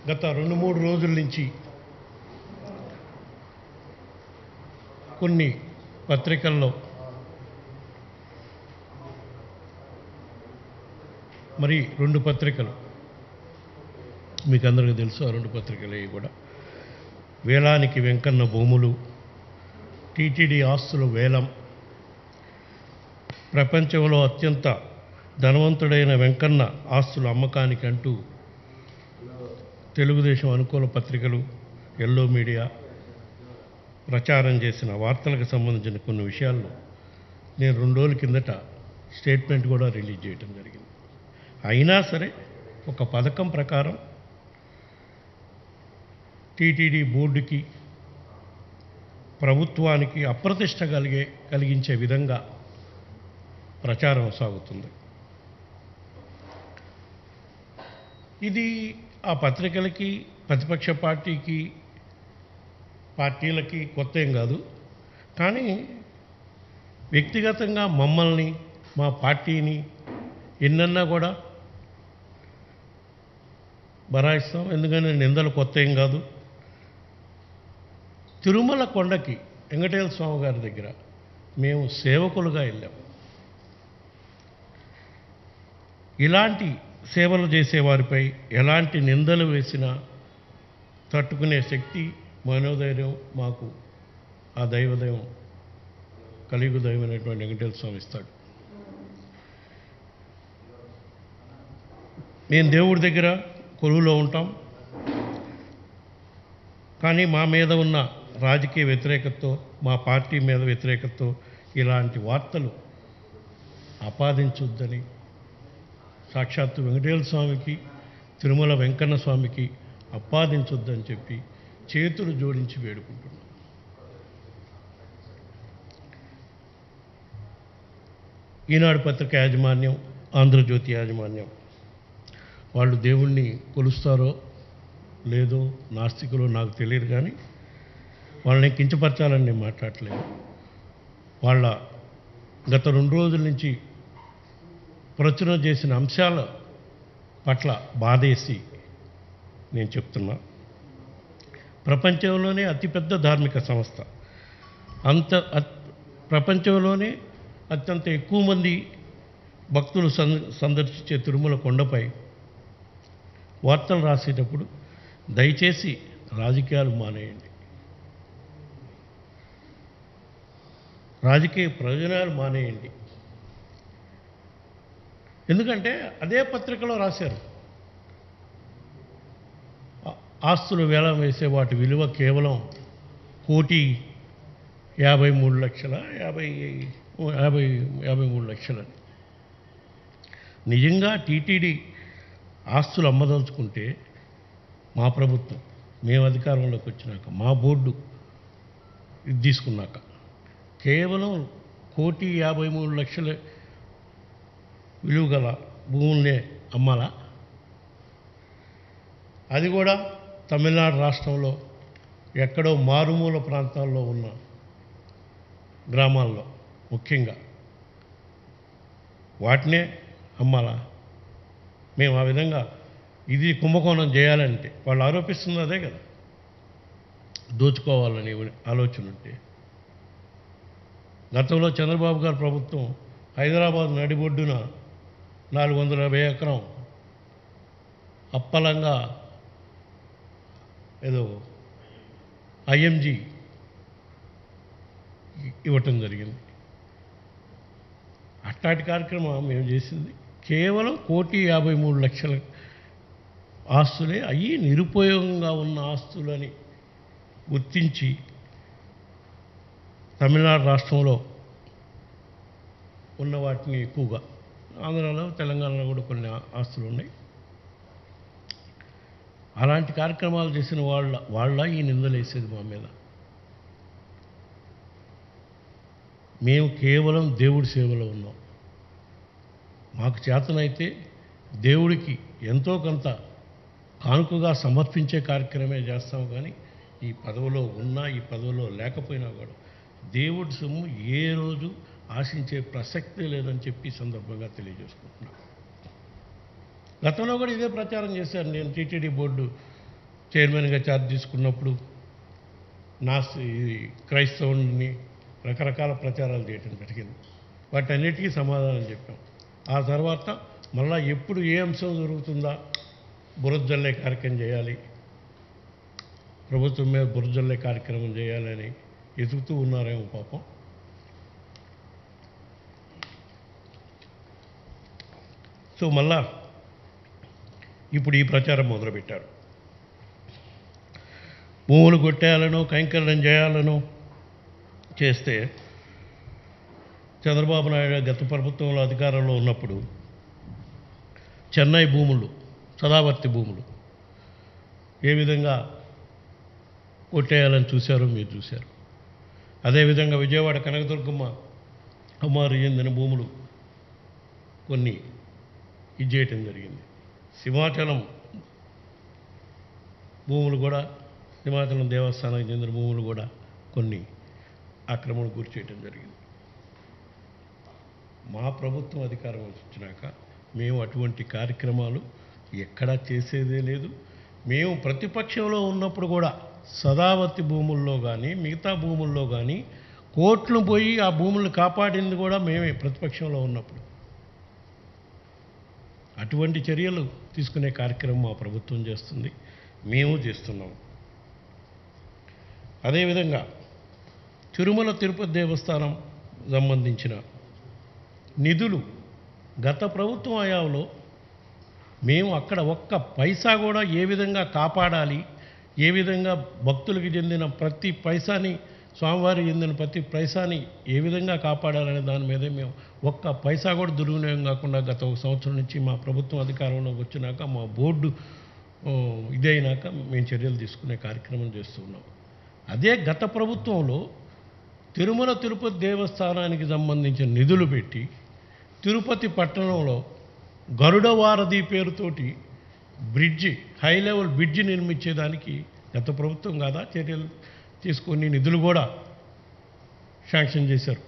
గత 2-3 రోజుల నుంచి కొన్ని పత్రికల్లో మరి 2 పత్రికలు మీకు అందరికీ తెలుసు. ఆ 2 పత్రికలు కూడా వేలానికి వెంకన్న భూములు, టీటీడీ ఆస్తులు వేలం, ప్రపంచంలో అత్యంత ధనవంతుడైన వెంకన్న ఆస్తుల అమ్మకానికి అంటూ తెలుగుదేశం అనుకూల పత్రికలు, ఎల్లో మీడియా ప్రచారం చేసిన వార్తలకు సంబంధించిన కొన్ని విషయాల్లో నేను 2 రోజుల కిందట స్టేట్మెంట్ కూడా రిలీజ్ చేయడం జరిగింది. అయినా సరే ఒక పథకం ప్రకారం టీటీడీ బోర్డుకి, ప్రభుత్వానికి అప్రతిష్ట కలిగించే విధంగా ప్రచారం సాగుతుంది. ఇది ఆ పత్రికలకి, ప్రతిపక్ష పార్టీలకి కొత్త ఏం కాదు. కానీ వ్యక్తిగతంగా మమ్మల్ని, మా పార్టీని ఎన్నన్నా కూడా బరాయిస్తాం. ఎందుకంటే నిందలు కొత్త ఏం కాదు. తిరుమల కొండకి వెంకటేశ్వర స్వామి గారి దగ్గర మేము సేవకులుగా వెళ్ళాం. ఇలాంటి సేవలు చేసేవారిపై ఎలాంటి నిందలు వేసినా తట్టుకునే శక్తి, మనోధైర్యం మాకు ఆ దైవదైవం, కలియుగ దైవమైనటువంటి వెంకటేశ్వర స్వామి ఇస్తాడు. మేము దేవుడి దగ్గర కొలువులో ఉంటాం. కానీ మా మీద ఉన్న రాజకీయ వ్యతిరేకతతో, మా పార్టీ మీద వ్యతిరేకతతో ఇలాంటి వార్తలు ఆపాదించొద్దని సాక్షాత్తు వెంకటేశ్వర స్వామికి, తిరుమల వెంకన్న స్వామికి ఆపాదించొద్దని చెప్పి చేతులు జోడించి వేడుకుంటున్నాం. ఈనాడు పత్రిక యాజమాన్యం, ఆంధ్రజ్యోతి యాజమాన్యం వాళ్ళు దేవుణ్ణి కొలుస్తారో లేదో, నాస్తికులు నాకు తెలియదు. కానీ వాళ్ళని కించపరచాలని నేను మాట్లాడలేదు. వాళ్ళ గత 2 రోజుల నుంచి ప్రచురణ చేసిన అంశాల పట్ల బాధేసి నేను చెప్తున్నా. ప్రపంచంలోనే అతిపెద్ద ధార్మిక సంస్థ, ప్రపంచంలోనే అత్యంత ఎక్కువ మంది భక్తులు సందర్శించే తిరుమల కొండపై వార్తలు రాసేటప్పుడు దయచేసి రాజకీయాలు మానేయండి, రాజకీయ ప్రయోజనాలు మానేయండి. ఎందుకంటే అదే పత్రికలో రాశారు, ఆస్తులు వేలం వేసే వాటి విలువ కేవలం 1,53,00,000 నిజంగా టీటీడీ ఆస్తులు అమ్మదలుచుకుంటే మా ప్రభుత్వం, మేము అధికారంలోకి వచ్చినాక, మా బోర్డు ఇది తీసుకున్నాక కేవలం 1,53,00,000 విలువ గల భూముల్నే అమ్మాలా? అది కూడా తమిళనాడు రాష్ట్రంలో ఎక్కడో మారుమూల ప్రాంతాల్లో ఉన్న గ్రామాల్లో ముఖ్యంగా వాటినే అమ్మాలా? మేము ఆ విధంగా ఇది కుంభకోణం చేయాలంటే వాళ్ళు ఆరోపిస్తుంది అదే కదా, దోచుకోవాలని ఆలోచన ఉంటే. గతంలో చంద్రబాబు గారి ప్రభుత్వం హైదరాబాద్ నడిబొడ్డున 450 ఎకరం అప్పలంగా ఏదో ఐఎంజీ ఇవ్వటం జరిగింది. అట్లాంటి కార్యక్రమం మేము చేసింది కేవలం 1,53,00,000 ఆస్తులే. అవి నిరుపయోగంగా ఉన్న ఆస్తులని గుర్తించి తమిళనాడు రాష్ట్రంలో ఉన్న వాటిని ఎక్కువగా, ఆంధ్రాలో, తెలంగాణలో కూడా కొన్ని ఆస్తులు ఉన్నాయి. అలాంటి కార్యక్రమాలు చేసిన వాళ్ళ ఈ నిందలు వేసేది మా మీద. మేము కేవలం దేవుడి సేవలో ఉన్నాం. మాకు చేతనైతే దేవుడికి ఎంతో కొంత కానుకగా సమర్పించే కార్యక్రమే చేస్తాం. కానీ ఈ పదవిలో ఉన్నా, ఈ పదవిలో లేకపోయినా కూడా దేవుడి సొమ్ము ఏ రోజు ఆశించే ప్రసక్తే లేదని చెప్పి సందర్భంగా తెలియజేసుకుంటున్నాను. గతంలో కూడా ఇదే ప్రచారం చేశాను నేను. టీటీడీ బోర్డు చైర్మన్గా ఛార్జ్ తీసుకున్నప్పుడు ఇది క్రైస్తవుని రకరకాల ప్రచారాలు చేయటం జరిగింది. వాటన్నిటికీ సమాధానం చెప్పాం. ఆ తర్వాత మళ్ళా ఎప్పుడు ఏ అంశం జరుగుతుందా బురదజల్లే కార్యక్రమం చేయాలి, ప్రభుత్వం మీద బురదజల్లే కార్యక్రమం చేయాలని ఎదుగుతూ ఉన్నారేమో పాపం. సో మళ్ళా ఇప్పుడు ఈ ప్రచారం మొదలుపెట్టారు. భూములు కొట్టేయాలనో కైంకర్యం చేయాలనో చేస్తే చంద్రబాబు నాయుడు గత ప్రభుత్వంలో అధికారంలో ఉన్నప్పుడు చెన్నై భూములు, సదావర్తి భూములు ఏ విధంగా కొట్టేయాలని చూశారో మీరు చూశారు. అదేవిధంగా విజయవాడ కనకదుర్గమ్మ అమ్మవారు చెందిన భూములు కొన్ని ఇది చేయటం జరిగింది. సింహాచలం భూములు కూడా, సింహాచలం దేవస్థానానికి చెందిన భూములు కూడా కొన్ని ఆక్రమణ గురి చేయటం జరిగింది. మా ప్రభుత్వం అధికారం వచ్చినాక మేము అటువంటి కార్యక్రమాలు ఎక్కడా చేసేదే లేదు. మేము ప్రతిపక్షంలో ఉన్నప్పుడు కూడా సదావర్తి భూముల్లో కానీ మిగతా భూముల్లో కానీ కోర్టులు పోయి ఆ భూములను కాపాడింది కూడా మేమే ప్రతిపక్షంలో ఉన్నప్పుడు. అటువంటి చర్యలు తీసుకునే కార్యక్రమం మా ప్రభుత్వం చేస్తుంది, మేము చేస్తున్నాం. అదేవిధంగా తిరుమల తిరుపతి దేవస్థానం సంబంధించిన నిధులు గత ప్రభుత్వం హయాంలో మేము అక్కడ ఒక్క పైసా కూడా ఏ విధంగా కాపాడాలి, ఏ విధంగా భక్తులకు చెందిన ప్రతి పైసాని, స్వామివారికి చెందిన ప్రతి పైసాని ఏ విధంగా కాపాడాలనే దాని మీదే మేము ఒక్క పైసా కూడా దుర్వినియోగం కాకుండా గత ఒక సంవత్సరం నుంచి మా ప్రభుత్వం అధికారంలోకి వచ్చినాక, మా బోర్డు ఇదైనాక మేము చర్యలు తీసుకునే కార్యక్రమం చేస్తున్నాం. అదే గత ప్రభుత్వంలో తిరుమల తిరుపతి దేవస్థానానికి సంబంధించిన నిధులు పెట్టి తిరుపతి పట్టణంలో గరుడ వారధి పేరుతోటి బ్రిడ్జి, హై లెవెల్ బ్రిడ్జి నిర్మించేదానికి గత ప్రభుత్వం కాదా చర్యలు తీసుకొని నిధులు కూడా శాంక్షన్ చేశారు.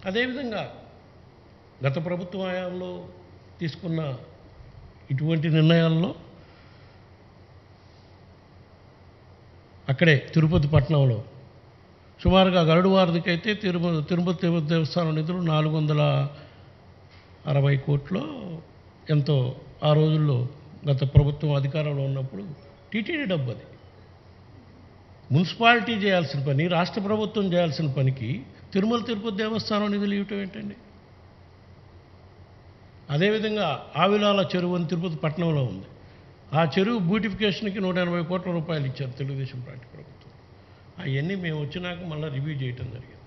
అదేవిధంగా గత ప్రభుత్వ హయాంలో తీసుకున్న ఇటువంటి నిర్ణయాల్లో అక్కడే తిరుపతి పట్టణంలో సుమారుగా గరుడు వారధికి అయితే తిరుపతి దేవస్థానం నిధులు 460 కోట్లు ఎంతో ఆ రోజుల్లో గత ప్రభుత్వం అధికారంలో ఉన్నప్పుడు టీటీడీ డబ్బు. అది మున్సిపాలిటీ చేయాల్సిన పని, రాష్ట్ర ప్రభుత్వం చేయాల్సిన పనికి తిరుమల తిరుపతి దేవస్థానం నిధులు ఇవ్వటం ఏంటండి? అదేవిధంగా ఆవిలాల చెరువు అని తిరుపతి పట్టణంలో ఉంది. ఆ చెరువు బ్యూటిఫికేషన్కి 180 కోట్ల రూపాయలు ఇచ్చారు తెలుగుదేశం పార్టీ ప్రభుత్వం. అవన్నీ మేము వచ్చినాక మళ్ళీ రివ్యూ చేయటం జరిగింది.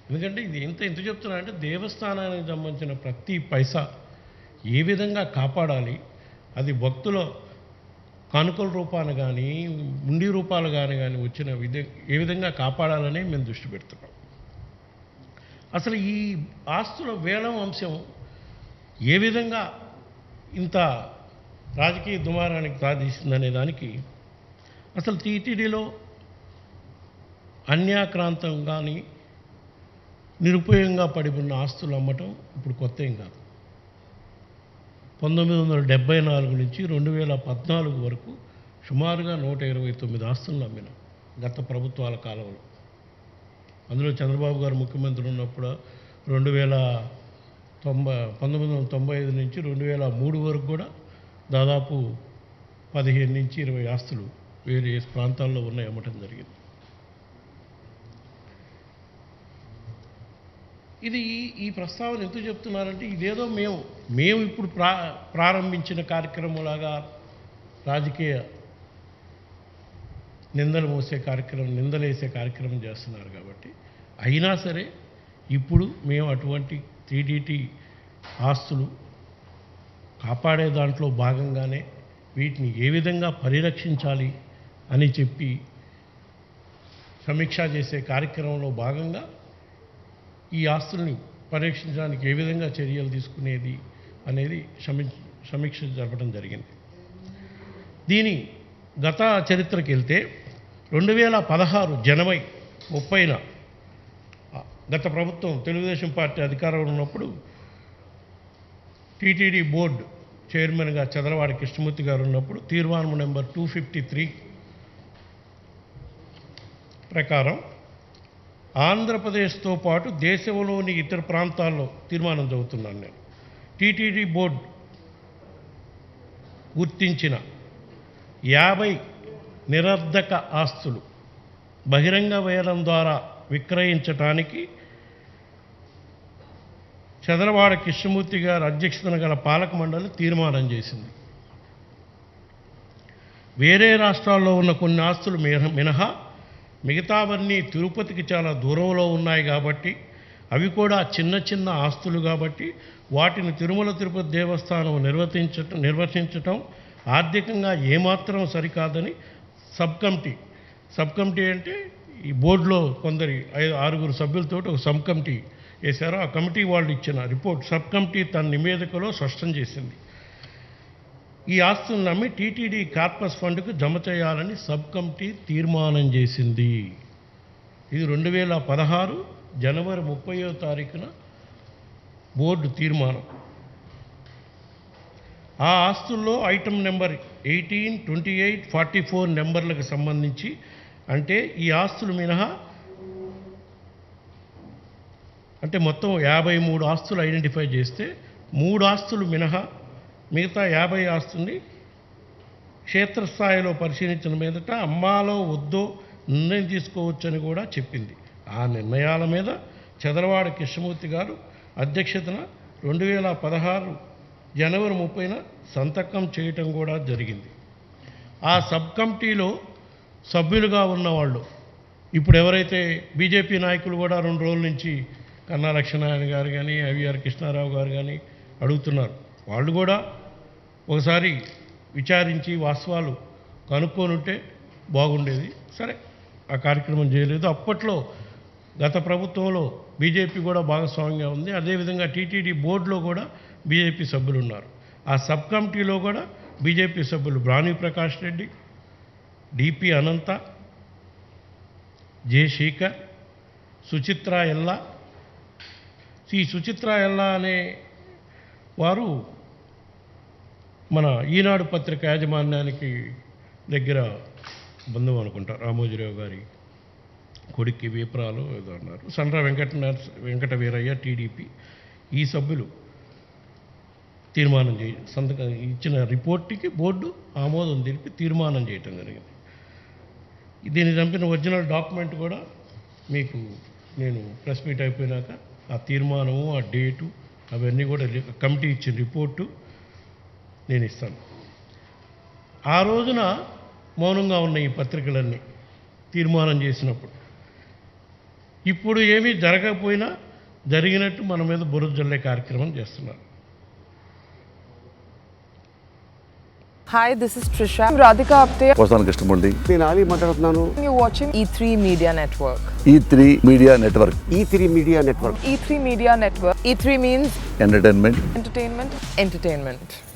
ఎందుకంటే ఇది ఇంత చెప్తున్నా అంటే దేవస్థానానికి సంబంధించిన ప్రతి పైసా ఏ విధంగా కాపాడాలి, అది భక్తుల కానుకల రూపాన కానీ ఉండి రూపాలు కానీ వచ్చిన ఏ విధంగా కాపాడాలని మేము దృష్టి పెడుతున్నాం. అసలు ఈ ఆస్తుల వేలం అంశం ఏ విధంగా ఇంత రాజకీయ దుమారానికి దారితీసిందనే దానికి అసలు టీటీడీలో అన్యాక్రాంతం కానీ నిరుపయోగంగా పడి ఉన్న ఆస్తులు అమ్మటం ఇప్పుడు కొత్త ఏం కాదు. 1974 నుంచి 2014 వరకు సుమారుగా 129 ఆస్తులను అమ్మినాం గత ప్రభుత్వాల కాలంలో. అందులో చంద్రబాబు గారు ముఖ్యమంత్రి ఉన్నప్పుడు 1995 నుంచి 2003 వరకు కూడా దాదాపు 15 నుంచి 20 ఆస్తులు వేరే ప్రాంతాల్లో ఉన్నాయి అమ్మటం జరిగింది. ఇది ఈ ప్రస్తావన ఎందుకు చెప్తున్నారంటే ఇదేదో మేము ఇప్పుడు ప్రారంభించిన కార్యక్రమంలాగా రాజకీయ నిందలు మోసే కార్యక్రమం, నిందలేసే కార్యక్రమం చేస్తున్నారు కాబట్టి. అయినా సరే ఇప్పుడు మేము అటువంటి టీటీడీ ఆస్తులు కాపాడే దాంట్లో భాగంగానే వీటిని ఏ విధంగా పరిరక్షించాలి అని చెప్పి సమీక్ష చేసే కార్యక్రమంలో భాగంగా ఈ ఆస్తుల్ని పరిరక్షించడానికి ఏ విధంగా చర్యలు తీసుకునేది అనేది సమీక్ష జరపడం జరిగింది. దీని గత చరిత్రకి వెళ్తే 2016 జనవరి 30న గత ప్రభుత్వం తెలుగుదేశం పార్టీ అధికారంలో ఉన్నప్పుడు టీటీడీ బోర్డు చైర్మన్గా చదలవాడి కృష్ణమూర్తి గారు ఉన్నప్పుడు తీర్మానం నెంబర్ 253 ప్రకారం ఆంధ్రప్రదేశ్తో పాటు దేశంలోని ఇతర ప్రాంతాల్లో తీర్మానం చదువుతున్నాను నేను. టీటీడీ బోర్డు గుర్తించిన 50 నిరర్ధక ఆస్తులు బహిరంగ వేలం ద్వారా విక్రయించటానికి చదలవాడ కృష్ణమూర్తి గారు అధ్యక్షతన గల పాలక మండలి తీర్మానం చేసింది. వేరే రాష్ట్రాల్లో ఉన్న కొన్ని ఆస్తులు మినహా మిగతావన్నీ తిరుపతికి చాలా దూరంలో ఉన్నాయి కాబట్టి, అవి కూడా చిన్న చిన్న ఆస్తులు కాబట్టి వాటిని తిరుమల తిరుపతి దేవస్థానం నిర్వర్తించటం ఆర్థికంగా ఏమాత్రం సరికాదని సబ్ కమిటీ అంటే ఈ బోర్డులో కొందరి 6 సభ్యులతో ఒక సబ్ కమిటీ వేశారు. ఆ కమిటీ వాళ్ళు ఇచ్చిన రిపోర్ట్ సబ్ కమిటీ తన నివేదికలో స్పష్టం చేసింది. ఈ ఆస్తులను నమ్మి టీటీడీ కార్పస్ ఫండ్కు జమ చేయాలని సబ్ కమిటీ తీర్మానం చేసింది. ఇది 2016 జనవరి 30వ తారీఖున బోర్డు తీర్మానం. ఆ ఆస్తుల్లో ఐటమ్ నెంబర్ 18, 28, 44 నెంబర్లకు సంబంధించి, అంటే ఈ ఆస్తులు మినహా అంటే మొత్తం 53 ఆస్తులు ఐడెంటిఫై చేస్తే 3 ఆస్తులు మినహా మిగతా 50 ఆస్తుల్ని క్షేత్రస్థాయిలో పరిశీలించిన మీదట అమ్మాలో వద్దో నిర్ణయం తీసుకోవచ్చని కూడా చెప్పింది. ఆ నిర్ణయాల మీద చదలవాడ కృష్ణమూర్తి గారు అధ్యక్షతన 2016 జనవరి 30న సంతకం చేయటం కూడా జరిగింది. ఆ సబ్ కమిటీలో సభ్యులుగా ఉన్నవాళ్ళు ఇప్పుడు ఎవరైతే బీజేపీ నాయకులు కూడా 2 రోజుల నుంచి కన్నా లక్ష్మీనారాయణ గారు కానీ ఐవీఆర్ కృష్ణారావు గారు కానీ అడుగుతున్నారు. వాళ్ళు కూడా ఒకసారి విచారించి వాస్తవాలు కనుక్కొనుంటే బాగుండేది. సరే, ఆ కార్యక్రమం చేయలేదు. అప్పట్లో గత ప్రభుత్వంలో బీజేపీ కూడా భాగస్వామ్యంగా ఉంది. అదేవిధంగా టీటీడీ బోర్డులో కూడా బీజేపీ సభ్యులు ఉన్నారు. ఆ సబ్ కమిటీలో కూడా బీజేపీ సభ్యులు బ్రాని ప్రకాష్ రెడ్డి, డిపి అనంత, జె శేఖర్, సుచిత్ర ఎల్లా. ఈ సుచిత్ర ఎల్లా అనే వారు మన ఈనాడు పత్రిక యాజమాన్యానికి దగ్గర బంధువు అనుకుంటారు. రామోజీరావు గారి కొడుక్కి విప్రాలు ఏదో అన్నారు. సండ్ర వెంకట వీరయ్య టీడీపీ. ఈ సభ్యులు తీర్మానం సంతకం ఇచ్చిన రిపోర్ట్కి బోర్డు ఆమోదం తెలిపి తీర్మానం చేయటం జరిగింది. దీన్ని చంపిన ఒరిజినల్ డాక్యుమెంట్ కూడా మీకు నేను ప్రెస్ మీట్ అయిపోయినాక ఆ తీర్మానము, ఆ డేటు, అవన్నీ కూడా కమిటీ ఇచ్చిన రిపోర్టు నేను ఇస్తాను. ఆ రోజున మౌనంగా ఉన్న ఈ పత్రికలన్నీ తీర్మానం చేసినప్పుడు, ఇప్పుడు ఏమీ జరగకపోయినా జరిగినట్టు మన మీద బురద జల్లే కార్యక్రమం చేస్తున్నారు. Hi, this is Trisha. I'm Radhika Apte. వస్తాను కృష్ణమూర్తి. నేను ఆలీ మాట్లాడుతున్నాను. You're watching E3 Media Network. E3 media network. E3 media network. E3 Media Network. E3 means entertainment. entertainment.